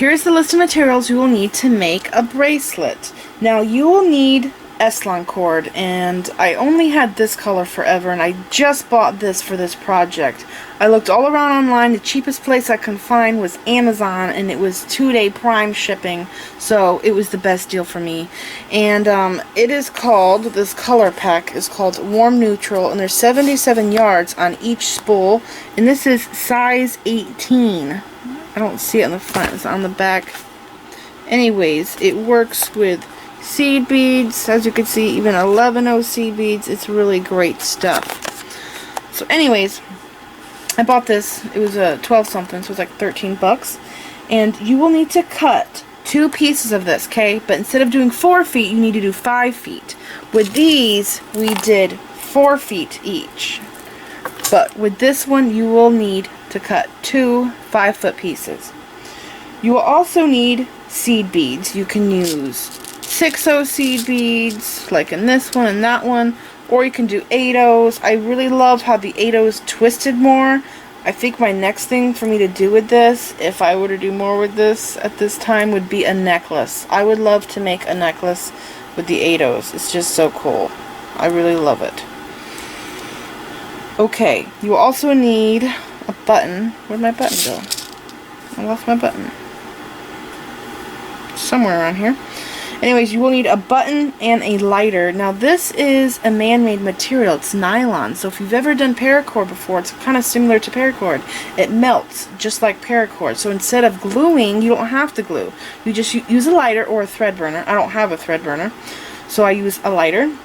here's the list of materials you will need to make a bracelet. Now you will need S-lon cord, and I only had this color forever, and I just bought this for this project. I looked all around online. The cheapest place I could find was Amazon, and it was 2-day Prime shipping, so it was the best deal for me. And it is called, this color pack is called Warm Neutral, and there's 77 yards on each spool, and this is size 18. I don't see it on the front, it's on the back. Anyways, it works with seed beads, as you can see, even 11-0 seed beads. It's really great stuff. So anyways, I bought this. It was a 12 something, so it was like 13 bucks. And you will need to cut 2 pieces of this, okay? But instead of doing 4 feet, you need to do 5 feet. With these, we did 4 feet each. But with this one, you will need to cut 2 5-foot pieces. You will also need seed beads. You can use 6-0 seed beads, like in this one and that one, or you can do 8-0s. I really love how the 8-0s twisted more. I think my next thing for me to do with this, if I were to do more with this at this time, would be a necklace. I would love to make a necklace with the 8-0s. It's just so cool. I really love it. Okay, you also need a button. Where'd my button go? I lost my button. Somewhere around here. Anyways, you will need a button and a lighter. Now this is a man-made material. It's nylon. So if you've ever done paracord before, it's kind of similar to paracord. It melts just like paracord. So instead of gluing, you don't have to glue. You just use a lighter or a thread burner. I don't have a thread burner, so I use a lighter.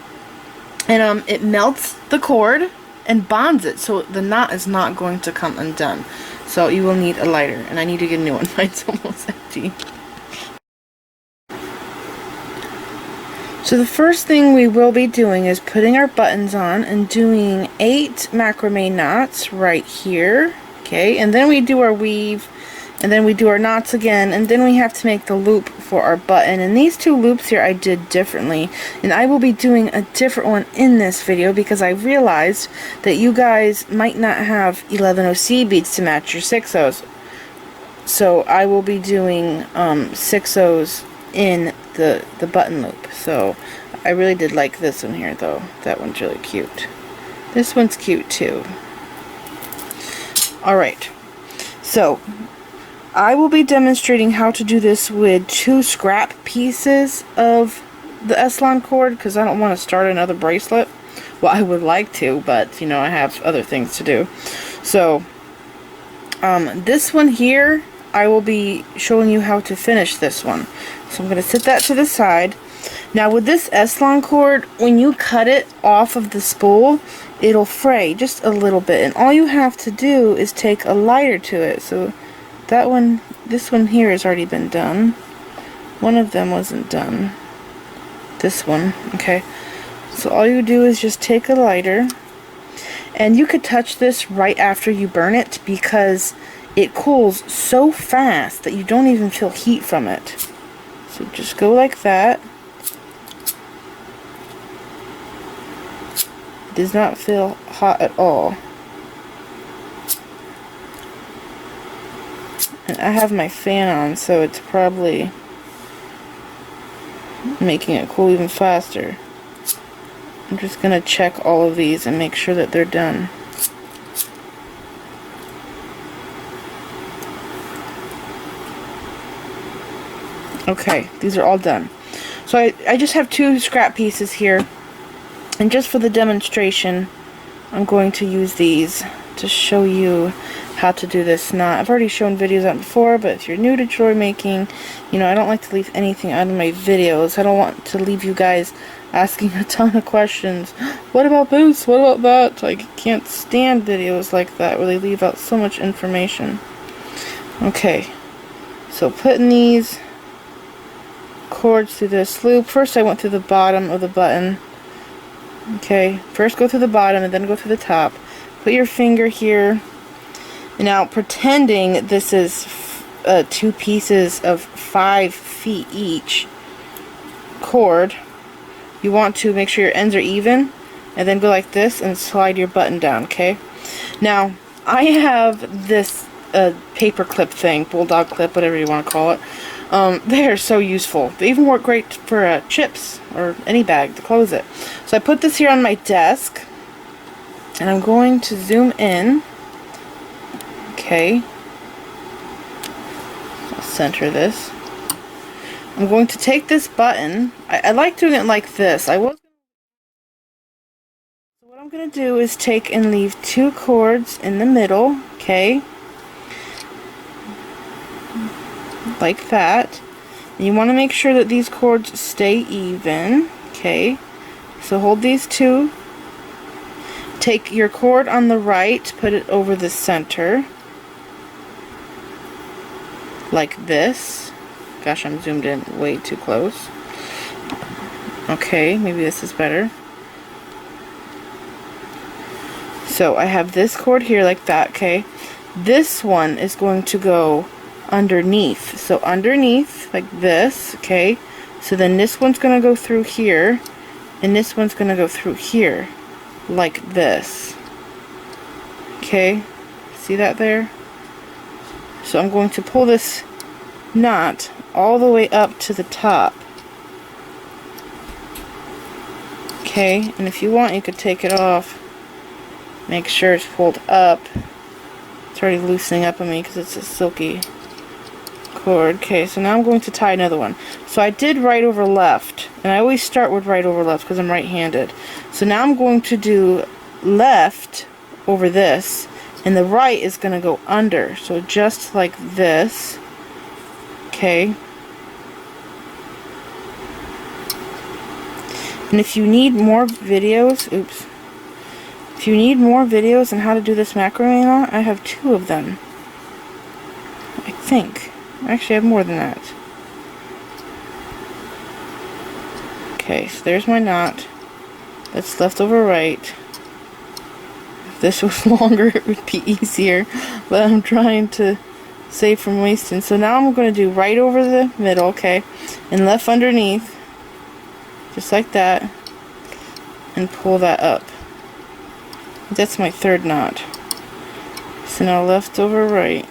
And it melts the cord and bonds it, so the knot is not going to come undone. So you will need a lighter, and I need to get a new one. Mine's almost empty. So the first thing we will be doing is putting our buttons on and doing 8 macrame knots right here, okay, and then we do our weave, and then we do our knots again, and then we have to make the loop for our button. And these 2 loops here I did differently, and I will be doing a different one in this video because I realized that you guys might not have 11-0 seed beads to match your 6-0s. So I will be doing 6-0s in the button loop. So I really did like this one here though. That one's really cute. This one's cute too. Alright, so I will be demonstrating how to do this with 2 scrap pieces of the S-lon cord because I don't want to start another bracelet. Well, I would like to, but you know, I have other things to do. So this one here, I will be showing you how to finish this one. So I'm going to set that to the side. Now with this S-lon cord, when you cut it off of the spool, it'll fray just a little bit. And all you have to do is take a lighter to it. So that one, this one here has already been done. One of them wasn't done. This one, okay. So all you do is just take a lighter. And you could touch this right after you burn it because it cools so fast that you don't even feel heat from it. So just go like that. It does not feel hot at all. And I have my fan on, so it's probably making it cool even faster. I'm just going to check all of these and make sure that they're done. Okay, these are all done. So I just have 2 scrap pieces here, and just for the demonstration I'm going to use these to show you how to do this knot. I've already shown videos on before, but if you're new to jewelry making, you know, I don't like to leave anything out of my videos. I don't want to leave you guys asking a ton of questions. What about this? What about that? Like, I can't stand videos like that where they leave out so much information. Okay, so putting these cords through this loop. First I went through the bottom of the button. Okay, first go through the bottom and then go through the top. Put your finger here. Now pretending this is 2 pieces of 5 feet each cord, you want to make sure your ends are even and then go like this and slide your button down, okay? Now I have this a paper clip thing, bulldog clip, whatever you want to call it. They are so useful. They even work great for chips or any bag to close it. So I put this here on my desk, and I'm going to zoom in. Okay. I'll center this. I'm going to take this button. I like doing it like this. So what I'm going to do is take and leave 2 cords in the middle, okay? Like that. And you want to make sure that these cords stay even, okay? So hold these 2. Take your cord on the right, put it over the center. Like this. Gosh, I'm zoomed in way too close. Okay, maybe this is better. So I have this cord here like that, okay? This one is going to go underneath. So underneath, like this, okay? So then this one's going to go through here, and this one's going to go through here, like this. Okay? See that there? So I'm going to pull this knot all the way up to the top. Okay, and if you want, you could take it off. Make sure it's pulled up. It's already loosening up on me because it's a silky cord. Okay, so now I'm going to tie another one. So I did right over left, and I always start with right over left because I'm right-handed. So now I'm going to do left over this, and the right is going to go under. So just like this. Okay. And if you need more videos, if you need more videos on how to do this macrame knot, I have 2 of them. I think. Actually, I have more than that. Okay, so there's my knot. That's left over right. If this was longer, it would be easier, but I'm trying to save from wasting. So now I'm going to do right over the middle, okay, and left underneath. Just like that, and pull that up. That's my 3rd knot. So now left over right.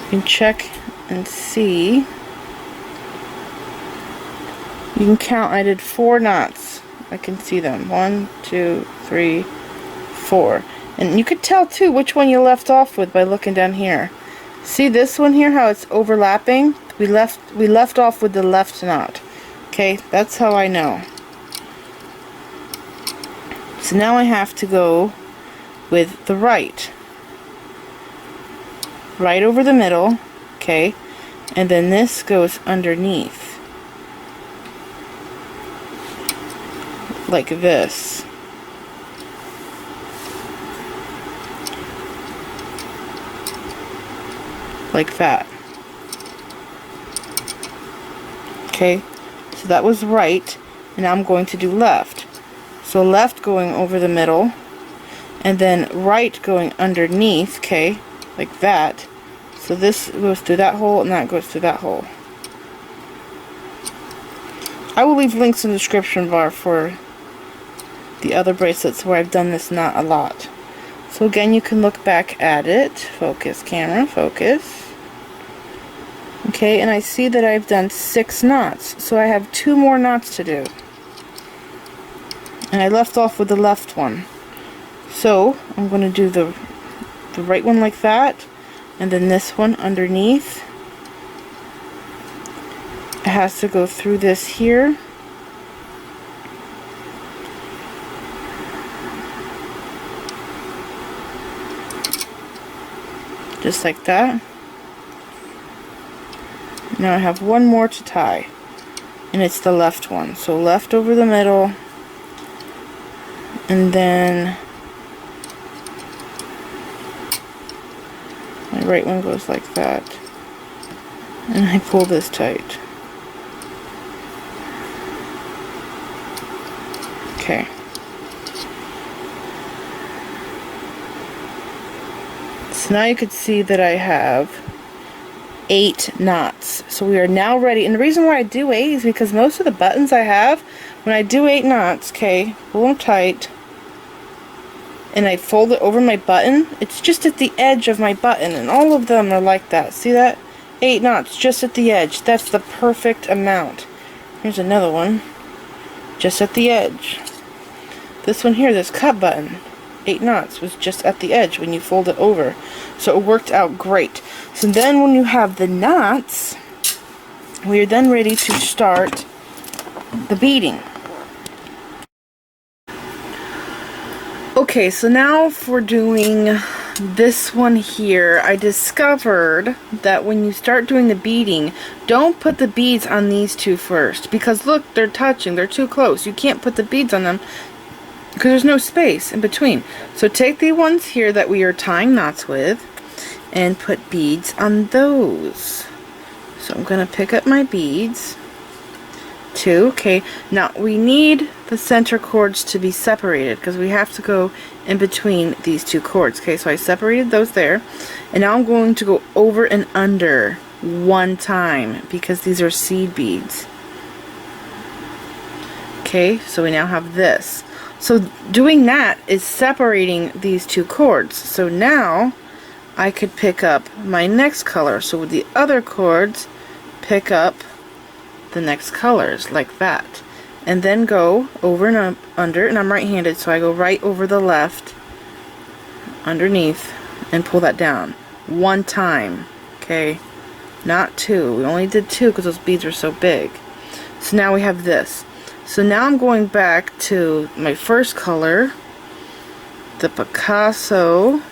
You can check and see. You can count. I did 4 knots. I can see them. 1, 2, 3, 4. And you could tell too which one you left off with by looking down here. See this one here, how it's overlapping? We left off with the left knot. Okay, that's how I know. So now I have to go with the right. Right over the middle, okay, and then this goes underneath. Like this. Like that. Okay, so that was right, and now I'm going to do left. So left going over the middle, and then right going underneath, okay, like that. So this goes through that hole, and that goes through that hole. I will leave links in the description bar for the other bracelets where I've done this knot a lot. So again, you can look back at it. Focus, camera, focus. Okay, and I see that I've done 6 knots, so I have 2 more knots to do. And I left off with the left one. So I'm going to do the right one like that, and then this one underneath. It has to go through this here. Just like that. Now I have 1 more to tie, and it's the left one. So left over the middle, and then my right one goes like that, and I pull this tight. Okay. So now you can see that I have 8 knots. So we are now ready. And the reason why I do 8 is because most of the buttons I have, when I do 8 knots, okay, pull them tight, and I fold it over my button, it's just at the edge of my button, and all of them are like that. See that? 8 knots just at the edge. That's the perfect amount. Here's another one, just at the edge. This one here, this cut button, 8 knots, was just at the edge when you fold it over. So it worked out great. So then when you have the knots, we are then ready to start the beading. Okay, so now for doing this one here, I discovered that when you start doing the beading, don't put the beads on these two first, because look, they're touching, they're too close. You can't put the beads on them because there's no space in between. So take the ones here that we are tying knots with and put beads on those. So I'm going to pick up my beads. 2. Okay, now we need the center cords to be separated because we have to go in between these two cords. Okay, so I separated those there, and now I'm going to go over and under one time because these are seed beads. Okay, so we now have this. So doing that is separating these two cords. So now I could pick up my next color. So with the other cords, pick up the next colors like that, and then go over and under, and I'm right-handed, so I go right over the left underneath and pull that down one time. Okay, not 2. We only did 2 because those beads were so big. So now we have this. So now I'm going back to my first color, the Picasso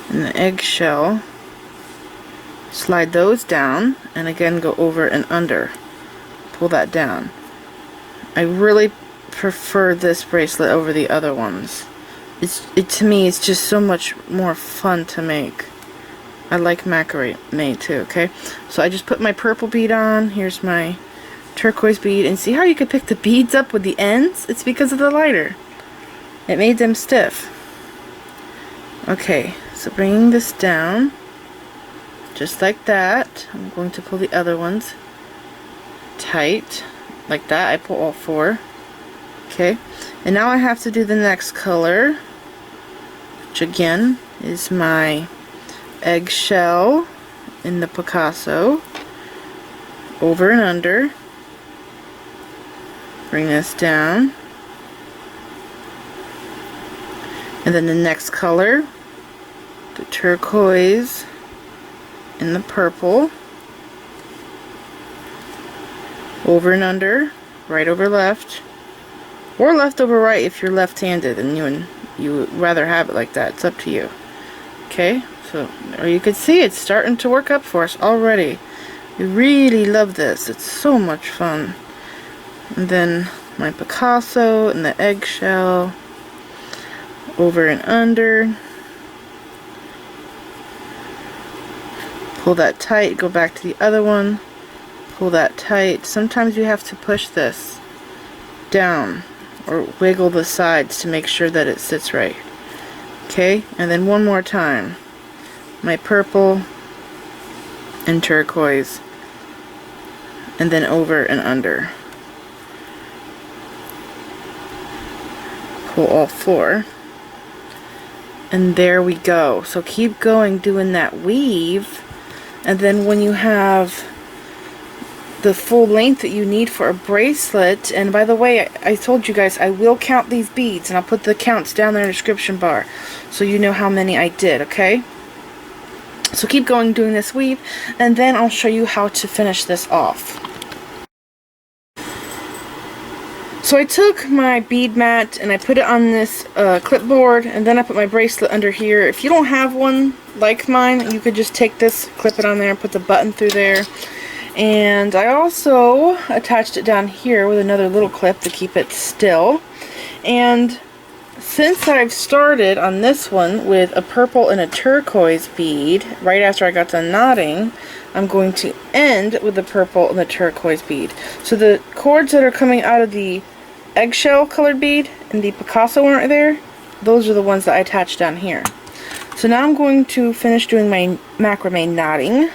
and the eggshell. Slide those down, and again go over and under. Pull that down. I really prefer this bracelet over the other ones. To me, it's just so much more fun to make. I like macrame too, okay? So I just put my purple bead on. Here's my turquoise bead. And see how you could pick the beads up with the ends? It's because of the lighter. It made them stiff. Okay, so bringing this down. Just like that. I'm going to pull the other ones tight. Like that. I pull all 4. Okay. And now I have to do the next color, which again is my eggshell in the Picasso. Over and under. Bring this down. And then the next color, the turquoise in the purple, over and under, right over left, or left over right if you're left-handed and you would rather have it like that. It's up to you. Okay, so or you can see it's starting to work up for us already. We really love this. It's so much fun. And then my Picasso and the eggshell, over and under. Pull that tight, go back to the other one, pull that tight. Sometimes you have to push this down or wiggle the sides to make sure that it sits right. Okay, and then one more time. My purple and turquoise, and then over and under. Pull all 4. And there we go. So keep going doing that weave. And then when you have the full length that you need for a bracelet, and by the way, I told you guys I will count these beads, and I'll put the counts down there in the description bar so you know how many I did, okay? So keep going doing this weave, and then I'll show you how to finish this off. So I took my bead mat and I put it on this clipboard, and then I put my bracelet under here. If you don't have one like mine, you could just take this, clip it on there, and put the button through there. And I also attached it down here with another little clip to keep it still. And since I've started on this one with a purple and a turquoise bead, right after I got done knotting, I'm going to end with the purple and the turquoise bead. So the cords that are coming out of the eggshell colored bead and the Picasso weren't there, those are the ones that I attached down here. So now I'm going to finish doing my macrame knotting,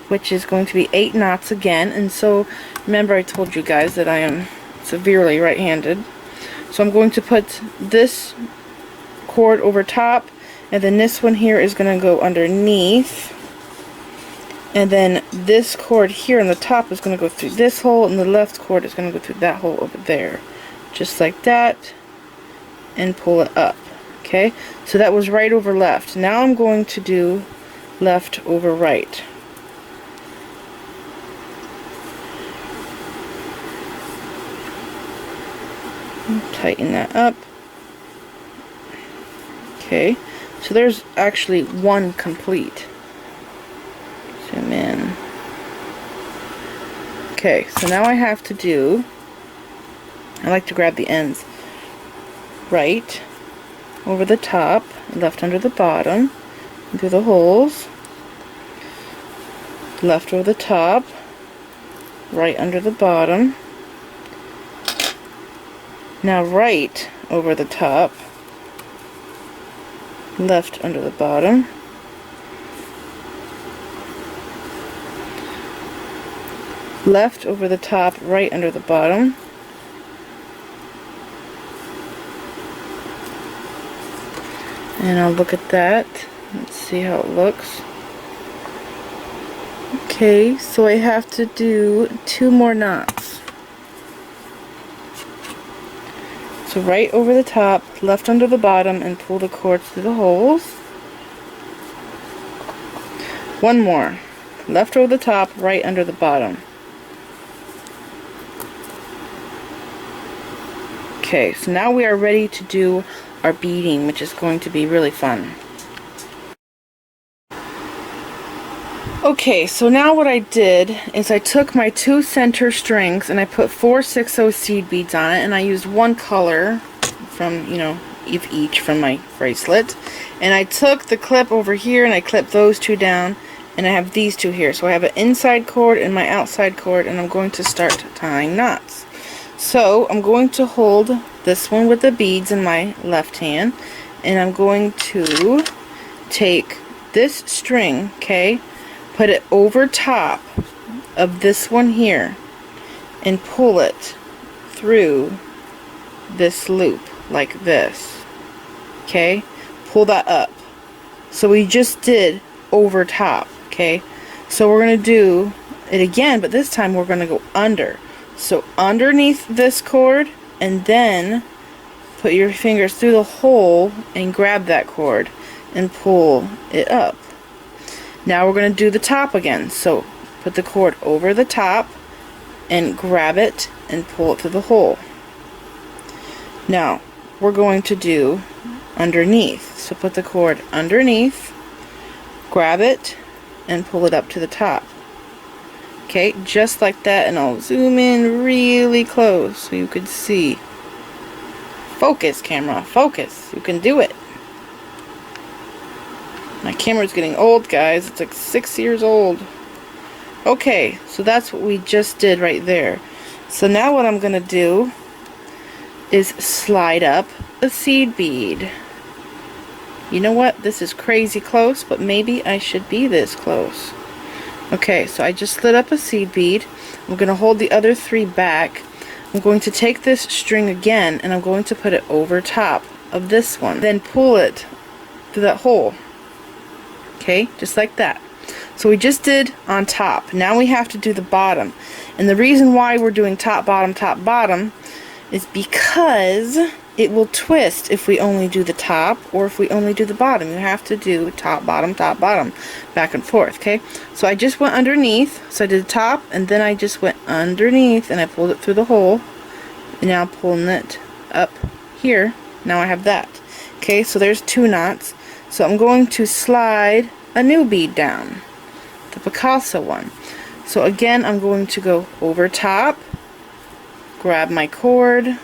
which is going to be 8 knots again. And so remember I told you guys that I am severely right-handed. So I'm going to put this cord over top, and then this one here is going to go underneath, and then this cord here on the top is going to go through this hole, and the left cord is going to go through that hole over there, just like that, and pull it up. Okay, so that was right over left. Now I'm going to do left over right. Tighten that up. Okay, so there's actually one complete. Zoom in. Okay, so now I have to do, I like to grab the ends, right over the top, left under the bottom, through the holes, left over the top, right under the bottom, now right over the top, left under the bottom, left over the top, right under the bottom, and I'll look at that. Let's see how it looks. Okay, so I have to do 2 more knots. So right over the top, left under the bottom, and pull the cords through the holes. 1 more. Left over the top, right under the bottom. Okay, so now we are ready to do our beading, which is going to be really fun. Okay, so now what I did is I took my 2 center strings and I put 4 6/0 seed beads on it, and I used 1 color from, you know, each from my bracelet, and I took the clip over here and I clipped those 2 down, and I have these 2 here. So I have an inside cord and my outside cord, and I'm going to start tying knots. So I'm going to hold this one with the beads in my left hand, and I'm going to take this string, okay, put it over top of this one here, and pull it through this loop like this. Okay, pull that up. So we just did over top. Okay, so we're going to do it again, but this time we're going to go under. So underneath this cord, and then put your fingers through the hole and grab that cord and pull it up. Now we're going to do the top again. So put the cord over the top and grab it and pull it through the hole. Now we're going to do underneath. So put the cord underneath, grab it, and pull it up to the top. Okay, just like that, and I'll zoom in really close so you can see. Focus, camera, focus. You can do it. My camera's getting old, guys. It's like 6 years old. Okay, so that's what we just did right there. So now what I'm going to do is slide up a seed bead. You know what? This is crazy close, but maybe I should be this close. Okay, so I just slid up a seed bead. I'm going to hold the other 3 back. I'm going to take this string again, and I'm going to put it over top of this one. Then pull it through that hole. Okay, just like that. So we just did on top. Now we have to do the bottom. And the reason why we're doing top, bottom is because it will twist if we only do the top or if we only do the bottom. You have to do top, bottom, back and forth, okay? So I just went underneath. So I did the top, and then I just went underneath, and I pulled it through the hole. And now I'm pulling it up here. Now I have that. Okay, so there's 2 knots. So I'm going to slide a new bead down, the Picasso one. So again, I'm going to go over top, grab my cord,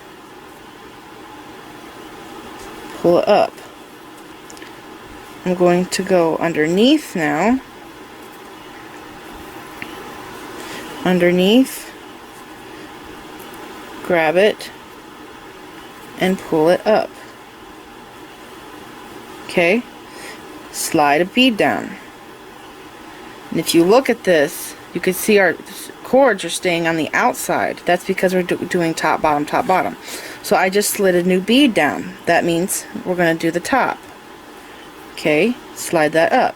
pull it up. I'm going to go underneath now, underneath, grab it, and pull it up. Okay, slide a bead down. And if you look at this, you can see our cords are staying on the outside. That's because we're doing top, bottom, top, bottom. So I just slid a new bead down. That means we're going to do the top. Okay, slide that up.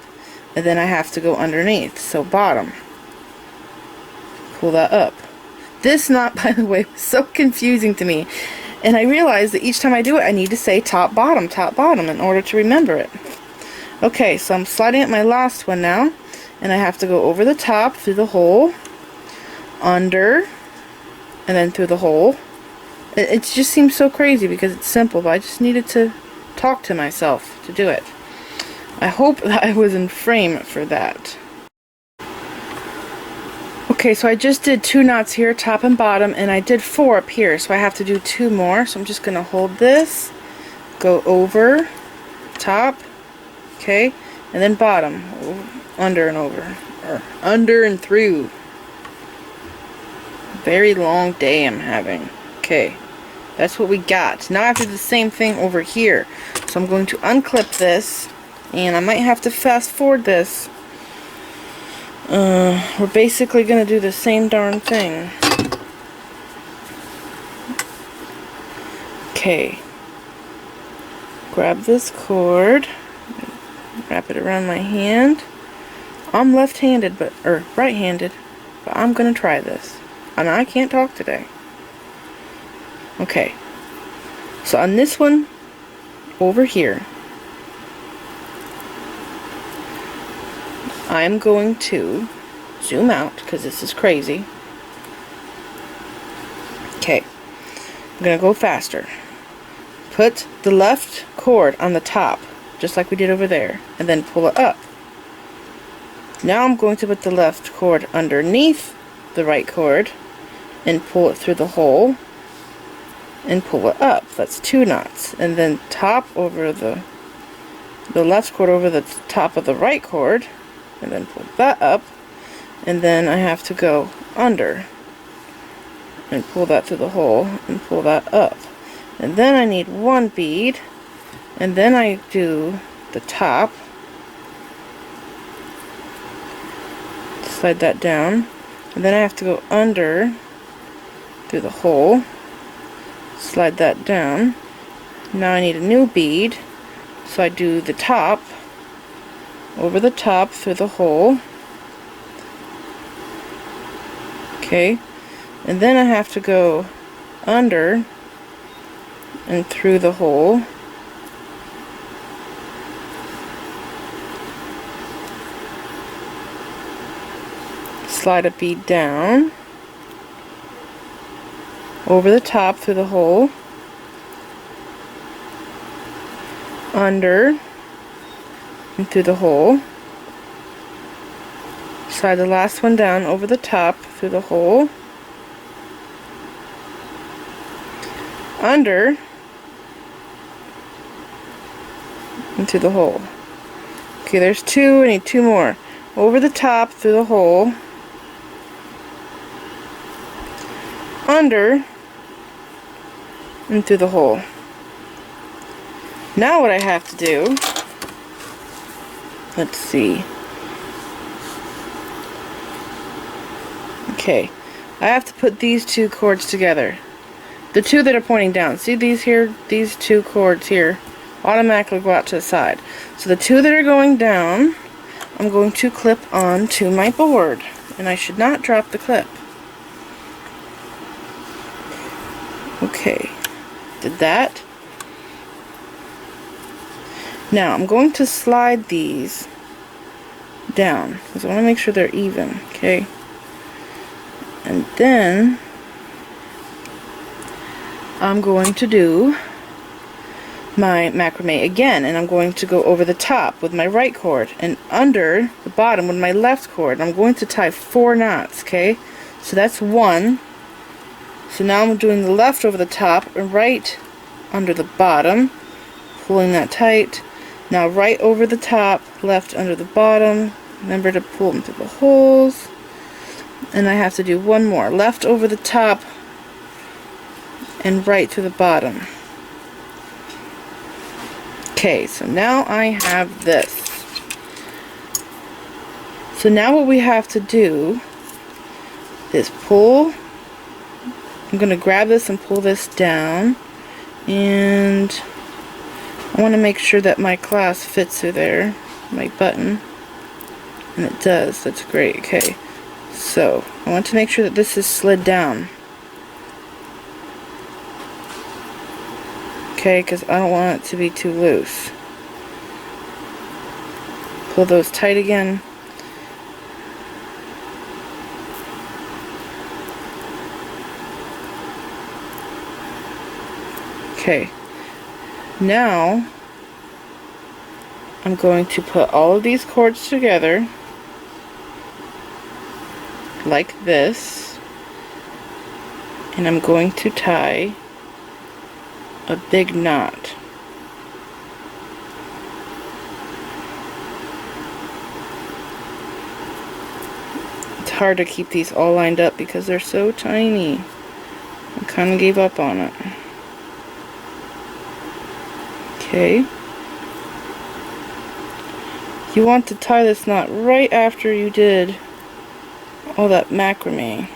And then I have to go underneath. So bottom. Pull that up. This knot, by the way, was so confusing to me. And I realized that each time I do it, I need to say top, bottom in order to remember it. Okay, so I'm sliding at my last one now. And I have to go over the top, through the hole, under, and then through the hole. It just seems so crazy because it's simple, but I just needed to talk to myself to do it. I hope that I was in frame for that. Okay, so I just did 2 knots here, top and bottom, and I did 4 up here, so I have to do 2 more. So I'm just going to hold this, go over, top, okay, and then bottom, under and over, or under and through. Very long day I'm having. Okay, that's what we got. Now I have to do the same thing over here. So I'm going to unclip this, and I might have to fast forward this. We're basically going to do the same darn thing. Okay, grab this cord, wrap it around my hand. I'm left-handed, or right-handed, but I'm going to try this. And I can't talk today. Okay, so on this one over here, I'm going to zoom out because this is crazy. Okay, I'm going to go faster. Put the left cord on the top, just like we did over there, and then pull it up. Now I'm going to put the left cord underneath the right cord and pull it through the hole and pull it up. That's 2 knots. And then top over the left cord over the top of the right cord, and then pull that up, and then I have to go under and pull that through the hole and pull that up. And then I need 1 bead, and then I do the top, slide that down, and then I have to go under through the hole, slide that down. Now I need a new bead, so I do the top, over the top through the hole. Okay, and then I have to go under and through the hole. Slide a bead down, over the top through the hole, under and through the hole, slide the last one down over the top through the hole, under and through the hole. Okay, there's 2, I need 2 more. Over the top through the hole, under and through the hole. Now what I have to do, let's see. Okay, I have to put these 2 cords together. The 2 that are pointing down. See these here? These 2 cords here automatically go out to the side. So the 2 that are going down, I'm going to clip on to my board. And I should not drop the clip. Okay, did that. Now I'm going to slide these down because I want to make sure they're even. Okay, and then I'm going to do my macrame again, and I'm going to go over the top with my right cord and under the bottom with my left cord. I'm going to tie 4 knots. Okay, so that's 1. So now I'm doing the left over the top and right under the bottom, pulling that tight. Now right over the top, left under the bottom. Remember to pull them through the holes. And I have to do 1 more. Left over the top and right through the bottom. Okay, so now I have this. So now what we have to do is pull. I'm going to grab this and pull this down, And I want to make sure that my clasp fits through there, my button. And it does. That's great. Okay. So, I want to make sure that this is slid down. Okay, because I don't want it to be too loose. Pull those tight again. Okay. Now, I'm going to put all of these cords together like this, and I'm going to tie a big knot. It's hard to keep these all lined up because they're so tiny. I kind of gave up on it. Okay. You want to tie this knot right after you did all that macrame.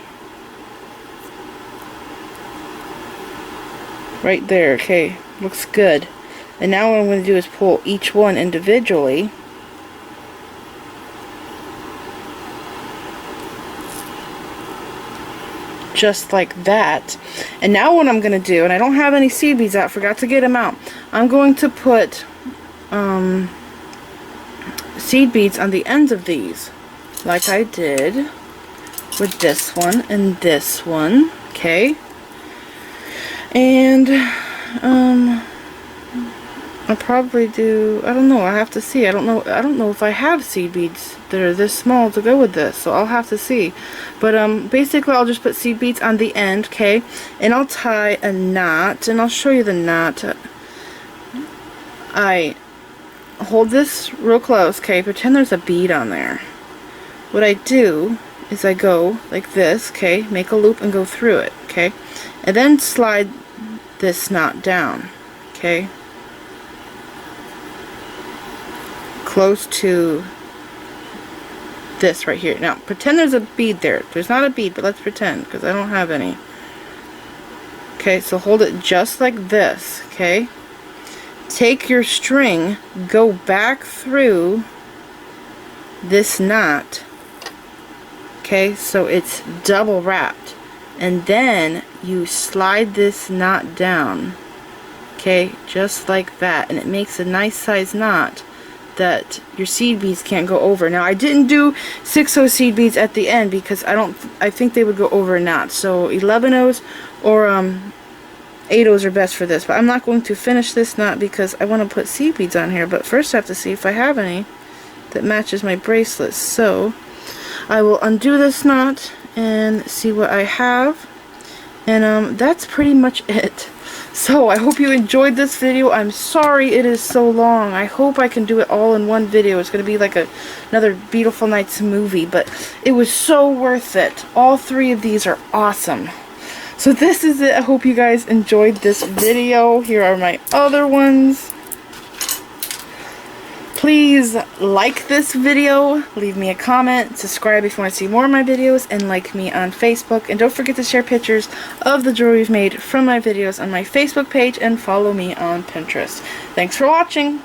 Right there, okay, looks good. And now what I'm going to do is pull each one individually. Just like that. And now what I'm going to do, and I don't have any seed beads out, forgot to get them out. I'm going to put seed beads on the ends of these, like I did with this one and this one, okay? And I'll probably do, I don't know, I have to see. I don't know if I have seed beads that are this small to go with this, so I'll have to see. But basically I'll just put seed beads on the end, okay? And I'll tie a knot, and I'll show you the knot. I hold this real close, okay? Pretend there's a bead on there. What I do is I go like this, okay? Make a loop and go through it, okay? And then slide this knot down, okay? Close to this right here. Now, pretend there's a bead there. There's not a bead, but let's pretend, because I don't have any. Okay, so hold it just like this, okay? Take your string, go back through this knot, okay, so it's double wrapped, and then you slide this knot down, okay, just like that, and it makes a nice size knot that your seed beads can't go over. Now I didn't do 6/0 seed beads at the end because I think they would go over a knot, so 11/0s or 8/0s are best for this, but I'm not going to finish this knot because I want to put seed beads on here. But first I have to see if I have any that matches my bracelet, so I will undo this knot and see what I have, and that's pretty much it. So I hope you enjoyed this video. I'm sorry it is so long. I hope I can do it all in one video. It's going to be like another Beautiful Nights movie, but it was so worth it. All three of these are awesome. So this is it. I hope you guys enjoyed this video. Here are my other ones. Please like this video, leave me a comment, subscribe if you want to see more of my videos, and like me on Facebook. And don't forget to share pictures of the jewelry we've made from my videos on my Facebook page, and follow me on Pinterest. Thanks for watching.